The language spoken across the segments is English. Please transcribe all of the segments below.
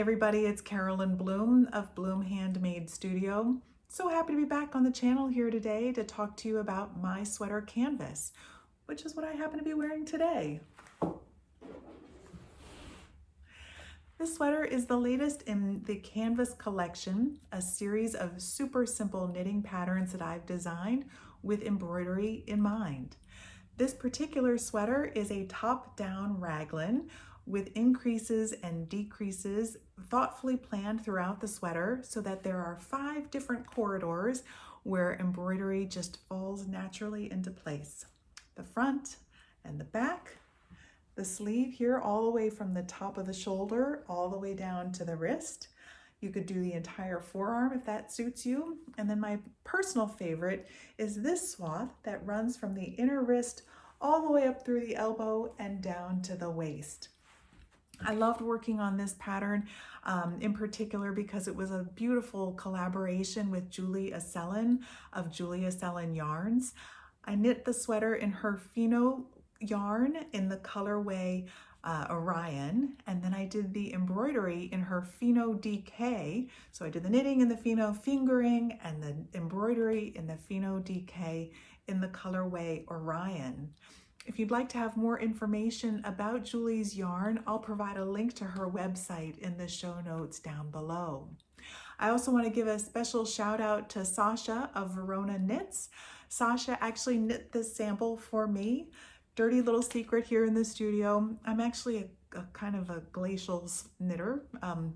Hey everybody, it's Carolyn Bloom of Bloom Handmade Studio. So happy to be back on the channel here today to talk to you about my sweater canvas, which is what I happen to be wearing today. This sweater is the latest in the Canvas collection, a series of super simple knitting patterns that I've designed with embroidery in mind. This particular sweater is a top-down raglan with increases and decreases thoughtfully planned throughout the sweater so that there are 5 different corridors where embroidery just falls naturally into place. The front and the back, the sleeve here all the way from the top of the shoulder all the way down to the wrist. You could do the entire forearm if that suits you. And then my personal favorite is this swath that runs from the inner wrist all the way up through the elbow and down to the waist. I loved working on this pattern in particular because it was a beautiful collaboration with Julie Asselin of Julie Asselin Yarns. I knit the sweater in her Fino yarn in the colorway Orion, and then I did the embroidery in her Fino DK. So I did the knitting in the Fino fingering and the embroidery in the Fino DK in the colorway Orion. If you'd like to have more information about Julie's yarn, I'll provide a link to her website in the show notes down below. I also want to give a special shout out to Sasha of Verona Knits. Sasha actually knit this sample for me. Dirty little secret here in the studio. I'm actually a kind of a glacial knitter,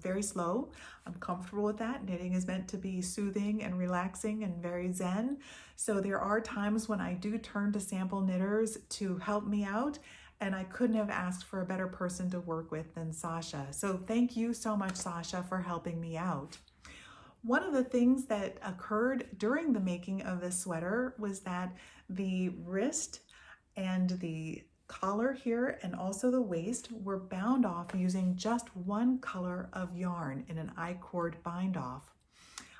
very slow. I'm comfortable with that. Knitting is meant to be soothing and relaxing and very zen. So there are times when I do turn to sample knitters to help me out, and I couldn't have asked for a better person to work with than Sasha. So thank you so much, Sasha, for helping me out. One of the things that occurred during the making of this sweater was that the wrist and the collar here and also the waist were bound off using just one color of yarn in an I-cord bind off.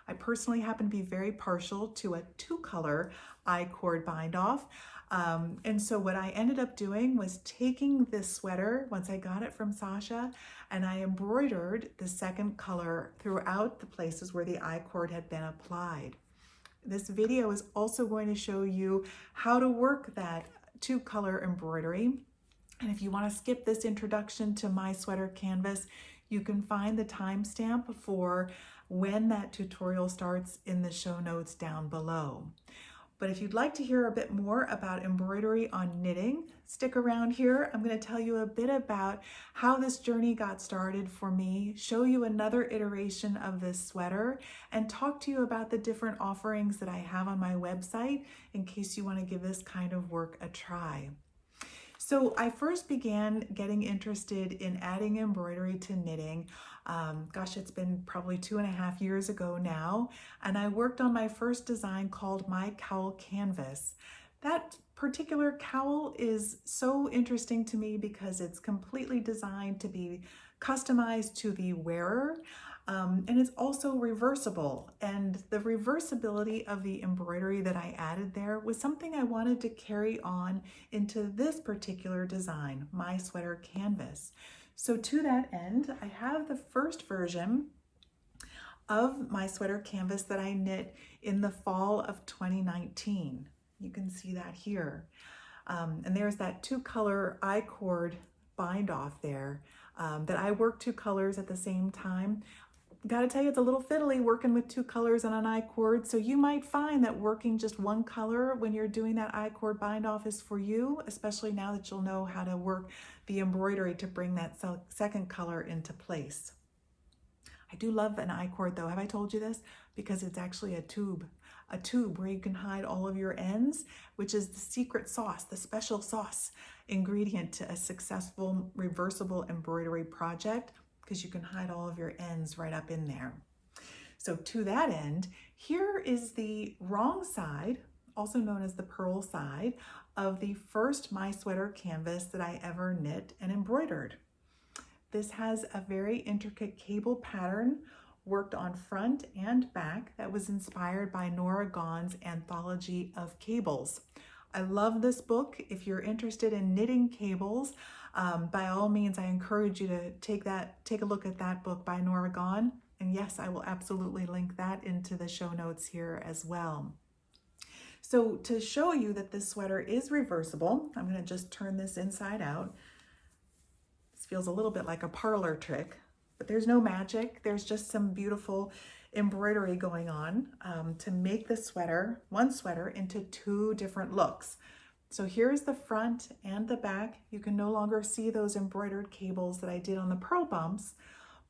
I personally happen to be very partial to a 2-color I-cord bind off. And so what I ended up doing was taking this sweater, once I got it from Sasha, and I embroidered the 2nd color throughout the places where the I-cord had been applied. This video is also going to show you how to work that 2-color embroidery. And if you want to skip this introduction to my sweater canvas, you can find the timestamp for when that tutorial starts in the show notes down below. But if you'd like to hear a bit more about embroidery on knitting, stick around here. I'm going to tell you a bit about how this journey got started for me, show you another iteration of this sweater, and talk to you about the different offerings that I have on my website in case you want to give this kind of work a try. So I first began getting interested in adding embroidery to knitting. Gosh, it's been probably 2.5 years ago now, and I worked on my first design called My Cowl Canvas. That particular cowl is so interesting to me because it's completely designed to be customized to the wearer. And it's also reversible, and the reversibility of the embroidery that I added there was something I wanted to carry on into this particular design, My Sweater Canvas. So to that end, I have the first version of My Sweater Canvas that I knit in the fall of 2019. You can see that here. And there's that 2-color I-cord bind off there that I work 2 colors at the same time. Gotta tell you, it's a little fiddly working with 2 colors on an I-cord, so you might find that working just 1 color when you're doing that I-cord bind off is for you, especially now that you'll know how to work the embroidery to bring that 2nd color into place. I do love an I-cord though. Have I told you this? Because it's actually a tube where you can hide all of your ends, which is the secret sauce, the special sauce ingredient to a successful reversible embroidery project, because you can hide all of your ends right up in there. So to that end, here is the wrong side, also known as the purl side, of the first My Sweater canvas that I ever knit and embroidered. This has a very intricate cable pattern worked on front and back that was inspired by Nora Gaughan's Anthology of Cables. I love this book. If you're interested in knitting cables, By all means, I encourage you to take a look at that book by Nora Gahn. And yes, I will absolutely link that into the show notes here as well. So to show you that this sweater is reversible, I'm going to just turn this inside out. This feels a little bit like a parlor trick, but there's no magic. There's just some beautiful embroidery going on to make the sweater, one sweater, into two different looks. So here's the front and the back. You can no longer see those embroidered cables that I did on the pearl bumps,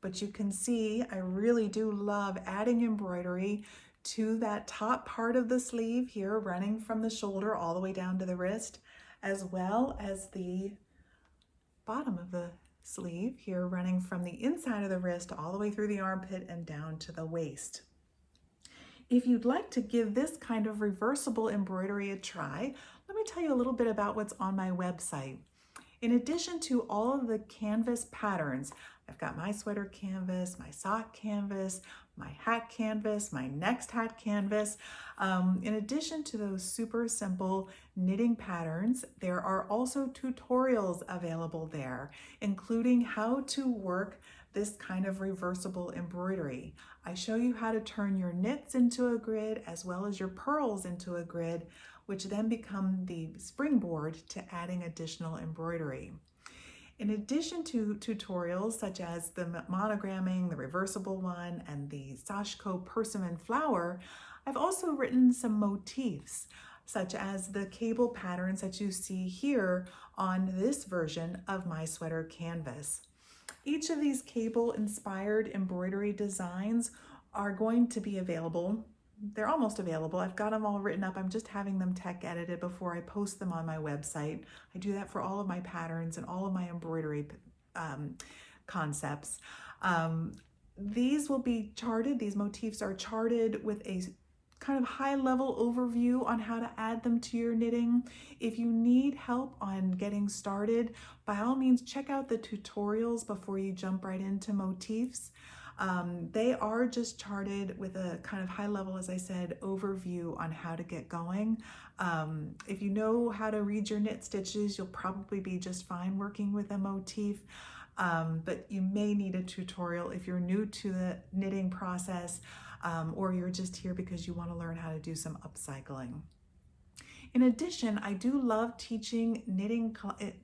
but you can see I really do love adding embroidery to that top part of the sleeve here, running from the shoulder all the way down to the wrist, as well as the bottom of the sleeve here, running from the inside of the wrist all the way through the armpit and down to the waist. If you'd like to give this kind of reversible embroidery a try, let me tell you a little bit about what's on my website. In addition to all of the canvas patterns, I've got my sweater canvas, my sock canvas, my hat canvas, my next hat canvas. In addition to those super simple knitting patterns, there are also tutorials available there, including how to work this kind of reversible embroidery. I show you how to turn your knits into a grid as well as your pearls into a grid, which then become the springboard to adding additional embroidery. In addition to tutorials such as the monogramming, the reversible one, and the Sashiko persimmon flower, I've also written some motifs, such as the cable patterns that you see here on this version of my sweater canvas. Each of these cable-inspired embroidery designs are going to be available. They're almost available. I've got them all written up. I'm just having them tech edited before I post them on my website. I do that for all of my patterns and all of my embroidery concepts. These will be charted. These motifs are charted with a kind of high-level overview on how to add them to your knitting. If you need help on getting started, by all means, check out the tutorials before you jump right into motifs. They are just charted with a kind of high level, as I said, overview on how to get going. If you know how to read your knit stitches, you'll probably be just fine working with a motif. But you may need a tutorial if you're new to the knitting process, or you're just here because you want to learn how to do some upcycling. In addition, I do love teaching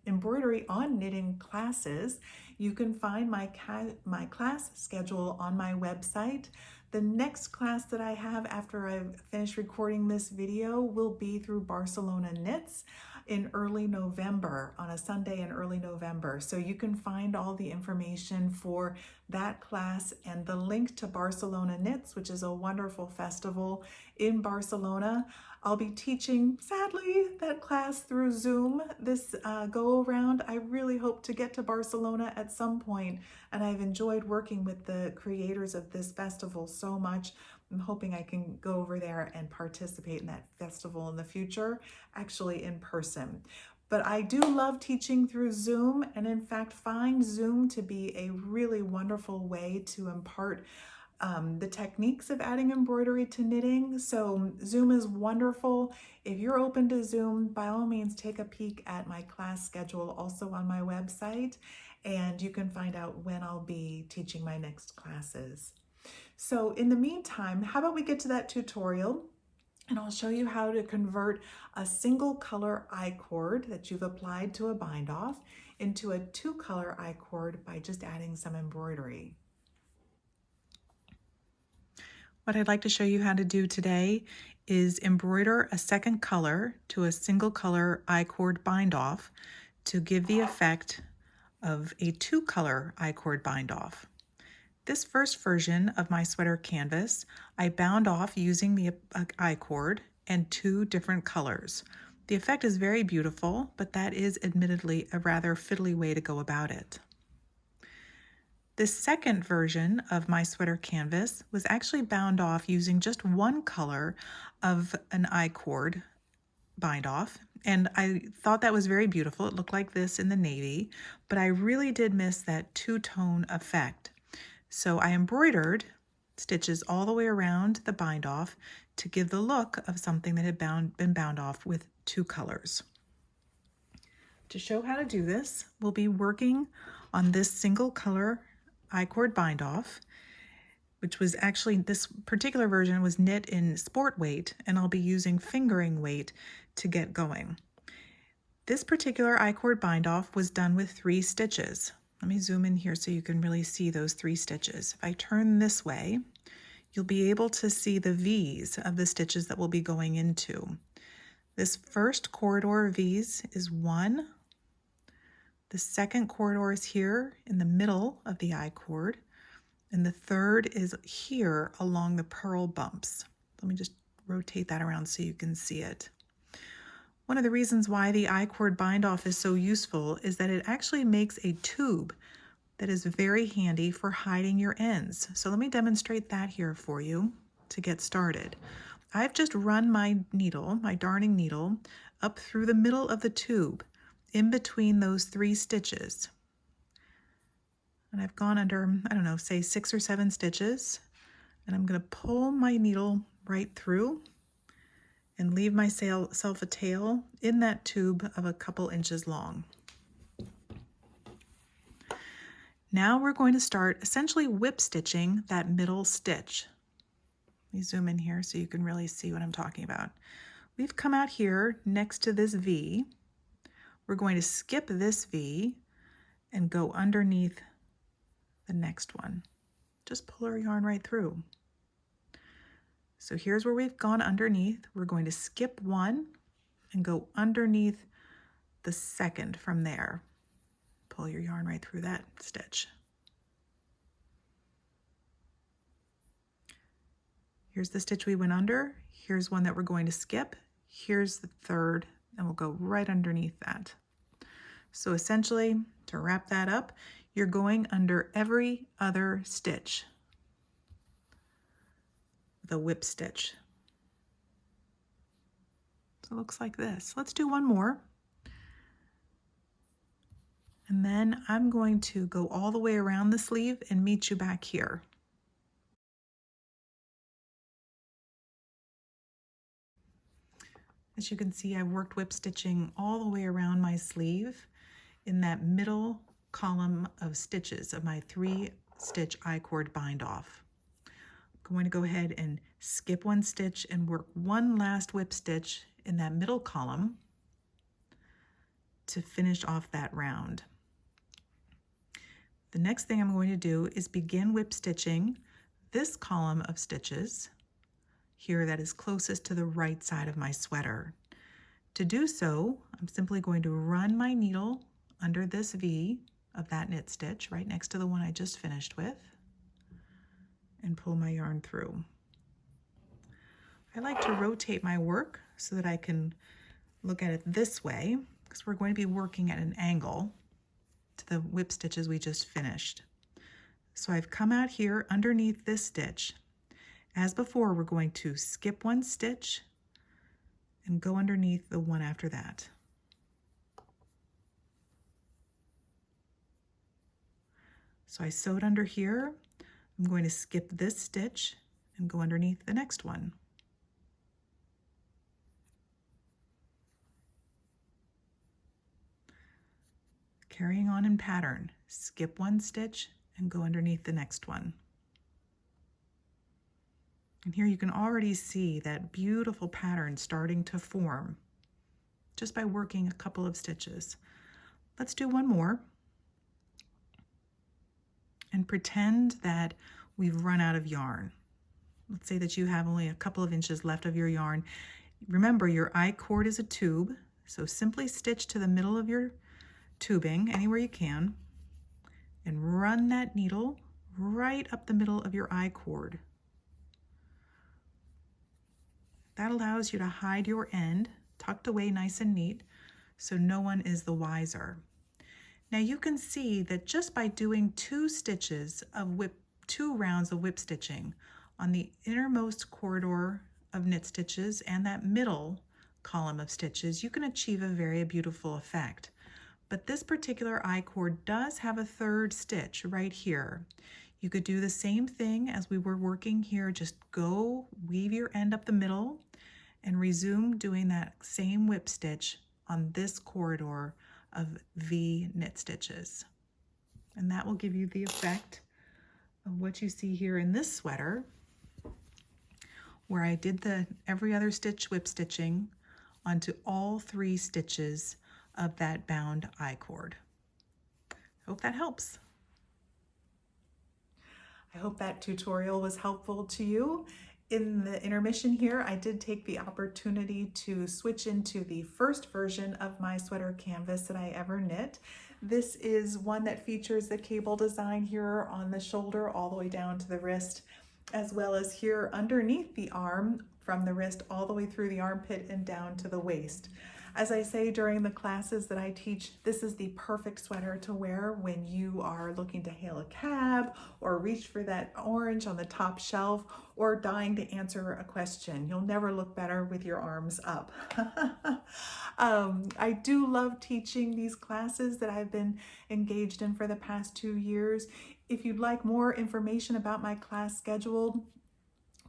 embroidery on knitting classes. You can find my class schedule on my website. The next class that I have after I've finished recording this video will be through Barcelona Knits in early November, on a Sunday in early November. So you can find all the information for that class and the link to Barcelona Knits, which is a wonderful festival in Barcelona. I'll be teaching, sadly, that class through Zoom this go around. I really hope to get to Barcelona at some point, and I've enjoyed working with the creators of this festival so much. I'm hoping I can go over there and participate in that festival in the future, actually in person. But I do love teaching through Zoom, and in fact find Zoom to be a really wonderful way to impart the techniques of adding embroidery to knitting. So Zoom is wonderful. If you're open to Zoom, by all means take a peek at my class schedule also on my website, and you can find out when I'll be teaching my next classes. So in the meantime, how about we get to that tutorial, and I'll show you how to convert a single color I-cord that you've applied to a bind off into a 2-color I-cord by just adding some embroidery. What I'd like to show you how to do today is embroider a second color to a single color I-cord bind off to give the effect of a 2-color I-cord bind off. This first version of my sweater canvas, I bound off using the I-cord and 2 different colors. The effect is very beautiful, but that is admittedly a rather fiddly way to go about it. The second version of my sweater canvas was actually bound off using just 1 color of an I-cord bind off, and I thought that was very beautiful. It looked like this in the navy, but I really did miss that 2-tone effect. So I embroidered stitches all the way around the bind off to give the look of something that had been bound off with 2 colors. To show how to do this, we'll be working on this single color I-cord bind off, which was actually, this particular version was knit in sport weight, and I'll be using fingering weight to get going. This particular I-cord bind off was done with 3 stitches. Let me zoom in here so you can really see those 3 stitches. If I turn this way, you'll be able to see the V's of the stitches that we'll be going into. This first corridor of V's is 1. The second corridor is here in the middle of the I-cord, and the third is here along the purl bumps. Let me just rotate that around so you can see it. One of the reasons why the I-cord bind off is so useful is that it actually makes a tube that is very handy for hiding your ends. So let me demonstrate that here for you to get started. I've just run my needle, my darning needle, up through the middle of the tube, in between those 3 stitches. And I've gone under, I don't know, say 6 or 7 stitches, and I'm going to pull my needle right through and leave myself a tail in that tube of a couple inches long. Now we're going to start essentially whip stitching that middle stitch. Let me zoom in here so you can really see what I'm talking about. We've come out here next to this V. We're going to skip this V and go underneath the next one. Just pull our yarn right through. So here's where we've gone underneath. We're going to skip 1 and go underneath the second from there. Pull your yarn right through that stitch. Here's the stitch we went under. Here's one that we're going to skip. Here's the third, and we'll go right underneath that. So essentially, to wrap that up, you're going under every other stitch with a whip stitch. So it looks like this. Let's do one more. And then I'm going to go all the way around the sleeve and meet you back here. As you can see, I worked whip stitching all the way around my sleeve in that middle column of stitches of my 3-stitch I-cord bind off. I'm going to go ahead and skip 1 stitch and work 1 last whip stitch in that middle column to finish off that round. The next thing I'm going to do is begin whip stitching this column of stitches here that is closest to the right side of my sweater. To do so, I'm simply going to run my needle under this V of that knit stitch right next to the one I just finished with and pull my yarn through. I like to rotate my work so that I can look at it this way because we're going to be working at an angle to the whip stitches we just finished. So I've come out here underneath this stitch. As before, we're going to skip 1 stitch and go underneath the one after that. So I sewed under here. I'm going to skip this stitch and go underneath the next one. Carrying on in pattern, skip 1 stitch and go underneath the next one. And here you can already see that beautiful pattern starting to form just by working a couple of stitches. Let's do one more and pretend that we've run out of yarn. Let's say that you have only a couple of inches left of your yarn. Remember, your I-cord is a tube, so simply stitch to the middle of your tubing anywhere you can and run that needle right up the middle of your I-cord. That allows you to hide your end tucked away nice and neat so no one is the wiser. Now you can see that just by doing 2 rounds of whip stitching on the innermost corridor of knit stitches and that middle column of stitches, you can achieve a very beautiful effect. But this particular I-cord does have a 3rd stitch right here. You could do the same thing as we were working here. Just go weave your end up the middle and resume doing that same whip stitch on this corridor of V knit stitches. And that will give you the effect of what you see here in this sweater, where I did the every other stitch whip stitching onto all 3 stitches of that bound I-cord. Hope that helps. I hope that tutorial was helpful to you. In the intermission here, I did take the opportunity to switch into the first version of my sweater canvas that I ever knit. This is one that features the cable design here on the shoulder all the way down to the wrist, as well as here underneath the arm from the wrist all the way through the armpit and down to the waist. As I say during the classes that I teach, this is the perfect sweater to wear when you are looking to hail a cab or reach for that orange on the top shelf or dying to answer a question. You'll never look better with your arms up. I do love teaching these classes that I've been engaged in for the past 2 years. If you'd like more information about my class schedule,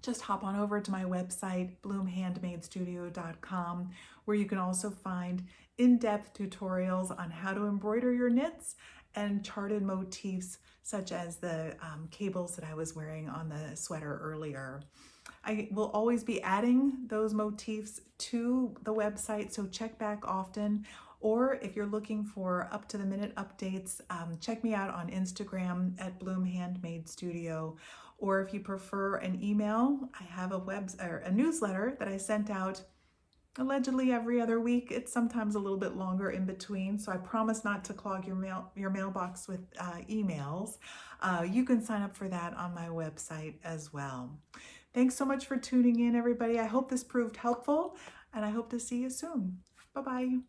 just hop on over to my website, bloomhandmadestudio.com, where you can also find in-depth tutorials on how to embroider your knits and charted motifs such as the cables that I was wearing on the sweater earlier. I will always be adding those motifs to the website, so check back often. Or if you're looking for up-to-the-minute updates, check me out on Instagram at bloomhandmadestudio. Or if you prefer an email, I have a newsletter that I sent out allegedly every other week. It's sometimes a little bit longer in between, so I promise not to clog your mailbox with emails. You can sign up for that on my website as well. Thanks so much for tuning in, everybody. I hope this proved helpful, and I hope to see you soon. Bye-bye.